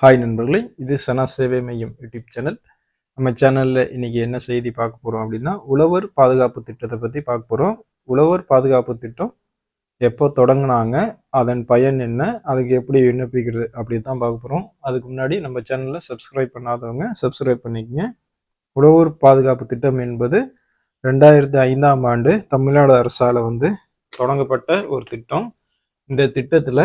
Hi நண்பர்களே, இது சனா சேவை மையம் யூடியூப் சேனல். நம்ம சேனலில் இன்னைக்கு என்ன செய்தி பார்க்க போகிறோம் அப்படின்னா, உழவர் பாதுகாப்பு திட்டத்தை பற்றி பார்க்க போகிறோம். உழவர் பாதுகாப்பு திட்டம் எப்போ தொடங்கினாங்க, அதன் பயன் என்ன, அதுக்கு எப்படி விண்ணப்பிக்கிறது அப்படி தான் பார்க்க போகிறோம். அதுக்கு முன்னாடி நம்ம சேனலில் சப்ஸ்கிரைப் பண்ணாதவங்க சப்ஸ்கிரைப் பண்ணிக்கங்க. உழவர் பாதுகாப்பு திட்டம் என்பது 2005ஆம் ஆண்டு தமிழ்நாடு அரசால் தொடங்கப்பட்ட ஒரு திட்டம். இந்த திட்டத்தில்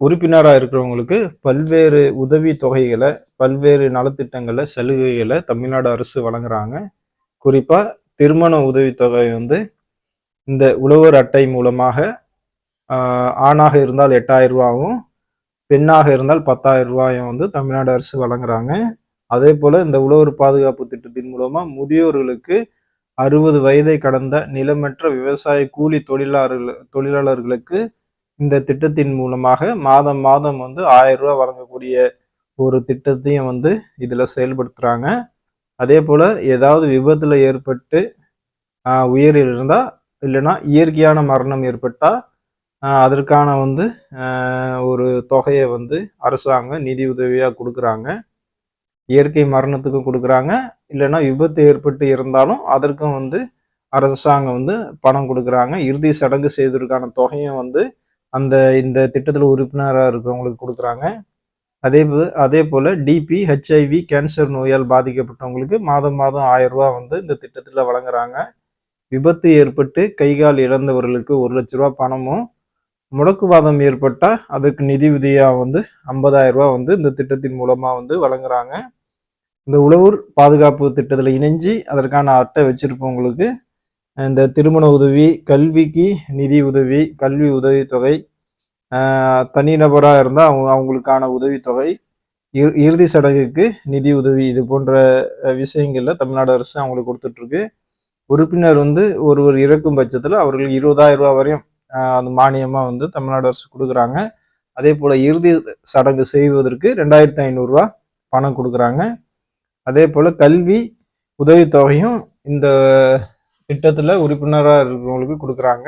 உறுப்பினராக இருக்கிறவங்களுக்கு பல்வேறு உதவி தொகைகளை, பல்வேறு நலத்திட்டங்களை, சலுகைகளை தமிழ்நாடு அரசு வழங்குறாங்க. குறிப்பாக திருமண உதவித்தொகை இந்த உழவர் அட்டை மூலமாக ஆணாக இருந்தால் 8,000 ரூபாவும், பெண்ணாக இருந்தால் 10,000 ரூபாயும் தமிழ்நாடு அரசு வழங்குறாங்க. அதே போல் இந்த உழவர் பாதுகாப்பு திட்டத்தின் மூலமாக முதியோர்களுக்கு 60 வயதை கடந்த நிலமற்ற விவசாய கூலி தொழிலாளர்களுக்கு இந்த திட்டத்தின் மூலமாக மாதம் மாதம் 1000 ரூபா வழங்கக்கூடிய ஒரு திட்டத்தையும் இதில் செயல்படுத்துகிறாங்க. அதே போல் ஏதாவது விபத்தில் ஏற்பட்டு உயிரில் இருந்தால், இல்லைன்னா இயற்கையான மரணம் ஏற்பட்டால் அதற்கான ஒரு தொகையை அரசாங்கம் நிதி உதவியாக கொடுக்குறாங்க. இயற்கை மரணத்துக்கும் கொடுக்குறாங்க, இல்லைன்னா விபத்து ஏற்பட்டு இருந்தாலும் அதற்கும் அரசாங்கம் பணம் கொடுக்குறாங்க. இறுதி சடங்கு செய்வதற்கான தொகையும் இந்த திட்டத்தில் உறுப்பினராக இருக்கிறவங்களுக்கு கொடுக்குறாங்க. அதே போல் டிபி, ஹெச்ஐவி, கேன்சர் நோயால் பாதிக்கப்பட்டவங்களுக்கு மாதம் மாதம் 1000 ரூபா இந்த திட்டத்தில் வழங்குறாங்க. விபத்து ஏற்பட்டு கைகால் இழந்தவர்களுக்கு 1 லட்ச ரூபா பணமும், முடக்குவாதம் ஏற்பட்டால் அதற்கு நிதி உதவியாக 50,000 ரூபா இந்த திட்டத்தின் மூலமாக வழங்குறாங்க. இந்த உழவர் பாதுகாப்பு திட்டத்தில் இணைஞ்சு அதற்கான அட்டை வச்சிருப்பவங்களுக்கு இந்த திருமண உதவி, கல்விக்கு நிதி உதவி, கல்வி உதவித்தொகை, தனிநபராக இருந்தால் அவங்களுக்கான உதவித்தொகை, இறுதி சடங்குக்கு நிதி உதவி, இது போன்ற விஷயங்களில் தமிழ்நாடு அரசு அவங்களுக்கு கொடுத்துட்ருக்கு. உறுப்பினர் ஒருவர் இறக்கும் பட்சத்தில் அவர்களுக்கு 20,000 ரூபா வரையும் அந்த மானியமாக தமிழ்நாடு அரசு கொடுக்குறாங்க. அதே போல் இறுதி சடங்கு செய்வதற்கு 2,500 ரூபா பணம் கொடுக்குறாங்க. அதே போல் கல்வி உதவித்தொகையும் இந்த திட்டத்தில் உறுப்பினராக இருக்கிறவங்களுக்கு கொடுக்குறாங்க.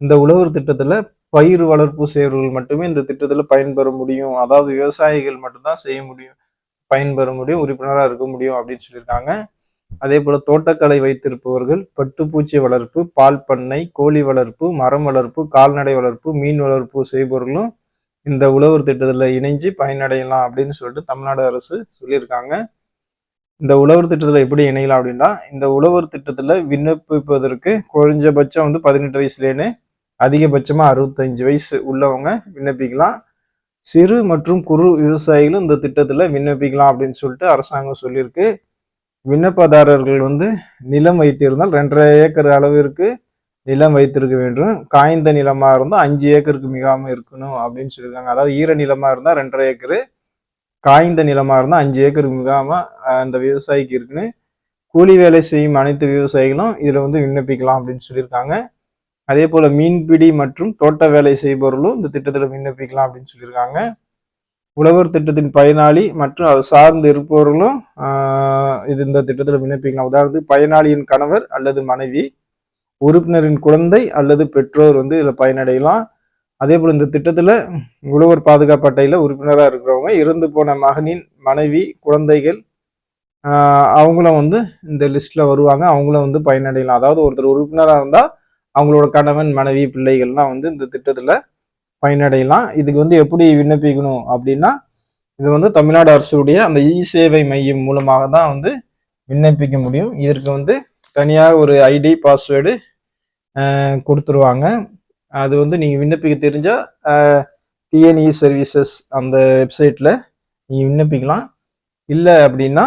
இந்த உழவர் திட்டத்தில் பயிர் வளர்ப்பு செய்வர்கள் மட்டுமே இந்த திட்டத்தில் பயன்பெற முடியும், அதாவது விவசாயிகள் மட்டும்தான் செய்ய முடியும், பயன்பெற முடியும், உறுப்பினராக இருக்க முடியும் அப்படின்னு சொல்லியிருக்காங்க. அதே போல் தோட்டக்கலை வைத்திருப்பவர்கள், பட்டுப்பூச்சி வளர்ப்பு, பால் பண்ணை, கோழி வளர்ப்பு, மரம் வளர்ப்பு, கால்நடை வளர்ப்பு, மீன் வளர்ப்பு செய்பவர்களும் இந்த உழவர் திட்டத்தில் இணைஞ்சு பயனடையலாம் அப்படின்னு சொல்லிட்டு தமிழ்நாடு அரசு சொல்லியிருக்காங்க. இந்த உழவர் திட்டத்தில் எப்படி இணையலாம் அப்படின்னா, இந்த உழவர் திட்டத்தில் விண்ணப்பிப்பதற்கு குறைஞ்சபட்சம் 18 வயசுலேன்னு, அதிகபட்சமாக 65 வயசு உள்ளவங்க விண்ணப்பிக்கலாம். சிறு மற்றும் குறு விவசாயிகளும் இந்த திட்டத்தில் விண்ணப்பிக்கலாம் அப்படின்னு சொல்லிட்டு அரசாங்கம் சொல்லியிருக்கு. விண்ணப்பதாரர்கள் நிலம் வைத்திருந்தால் 2.5 ஏக்கர் அளவிற்கு நிலம் வைத்திருக்க வேண்டும். காய்ந்த நிலமாக இருந்தால் 5 ஏக்கருக்கு மிகாமல் இருக்கணும் அப்படின்னு சொல்லியிருக்காங்க. அதாவது ஈர நிலமாக இருந்தால் 2.5 ஏக்கரு, காய்ந்த நிலமாக இருந்தால் 5 ஏக்கருக்கு மிகாமல் அந்த விவசாயிக்கு இருக்குன்னு, கூலி வேலை செய்யும் அனைத்து விவசாயிகளும் இதில் விண்ணப்பிக்கலாம் அப்படின்னு சொல்லியிருக்காங்க. அதே போல் மீன்பிடி மற்றும் தோட்ட வேலை செய்பவர்களும் இந்த திட்டத்தில் விண்ணப்பிக்கலாம் அப்படின்னு சொல்லியிருக்காங்க. உழவர் திட்டத்தின் பயனாளி மற்றும் அதை சார்ந்து இருப்பவர்களும் இந்த திட்டத்தில் விண்ணப்பிக்கலாம். உதாரணத்துக்கு பயனாளியின் கணவர் அல்லது மனைவி, உறுப்பினரின் குழந்தை அல்லது பெற்றோர் இதில் பயனடையலாம். அதே போல் இந்த திட்டத்தில் உழவர் பாதுகாப்பு அட்டையில் உறுப்பினராக இருக்கிறவங்க இறந்து போன மகனின் மனைவி, குழந்தைகள் அவங்களும் இந்த லிஸ்ட்டில் வருவாங்க. அவங்களும் பயனடையலாம். அதாவது ஒருத்தர் உறுப்பினராக இருந்தால் அவங்களோட கணவன், மனைவி, பிள்ளைகள்லாம் இந்த திட்டத்தில் பயனடையலாம். இதுக்கு எப்படி விண்ணப்பிக்கணும் அப்படின்னா, இது தமிழ்நாடு அரசுடைய அந்த இ-சேவை மையம் மூலமாக தான் விண்ணப்பிக்க முடியும். இதற்கு தனியாக ஒரு ஐடி, பாஸ்வேர்டு கொடுத்துருவாங்க. அது நீங்கள் விண்ணப்பிக்க தெரிஞ்சால் டிஎன்இ சர்வீசஸ் அந்த வெப்சைட்டில் நீங்கள் விண்ணப்பிக்கலாம். இல்லை அப்படின்னா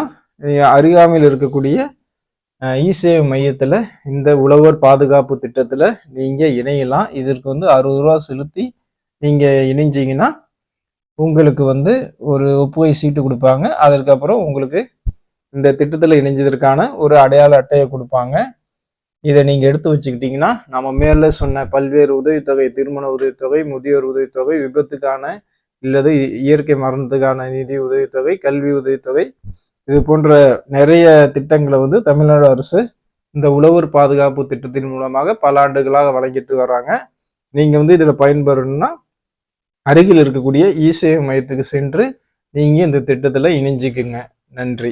அருகாமையில் இருக்கக்கூடிய இ-சேவை மையத்தில் இந்த உழவர் பாதுகாப்பு திட்டத்தில் நீங்கள் இணையலாம். இதற்கு 60 ரூபா செலுத்தி நீங்கள் இணைஞ்சிங்கன்னா உங்களுக்கு ஒரு ஒப்புகை சீட்டு கொடுப்பாங்க. அதற்கப்புறம் உங்களுக்கு இந்த திட்டத்தில் இணைஞ்சதற்கான ஒரு அடையாள அட்டையை கொடுப்பாங்க. இதை நீங்கள் எடுத்து வச்சுக்கிட்டிங்கன்னா நம்ம மேலே சொன்ன பல்வேறு உதவித்தொகை, திருமண உதவித்தொகை, முதியோர் உதவித்தொகை, விபத்துக்கான இல்லது இயற்கை மரணத்துக்கான நிதி உதவித்தொகை, கல்வி உதவித்தொகை, இது போன்ற நிறைய திட்டங்களை தமிழ்நாடு அரசு இந்த உழவர் பாதுகாப்பு திட்டத்தின் மூலமாக பல ஆண்டுகளாக வழங்கிட்டு வர்றாங்க. நீங்கள் இதில் பயன்பெறணும்னா அருகில் இருக்கக்கூடிய இ சேவை மையத்துக்கு சென்று நீங்க இந்த திட்டத்துல இணைஞ்சுக்குங்க. நன்றி.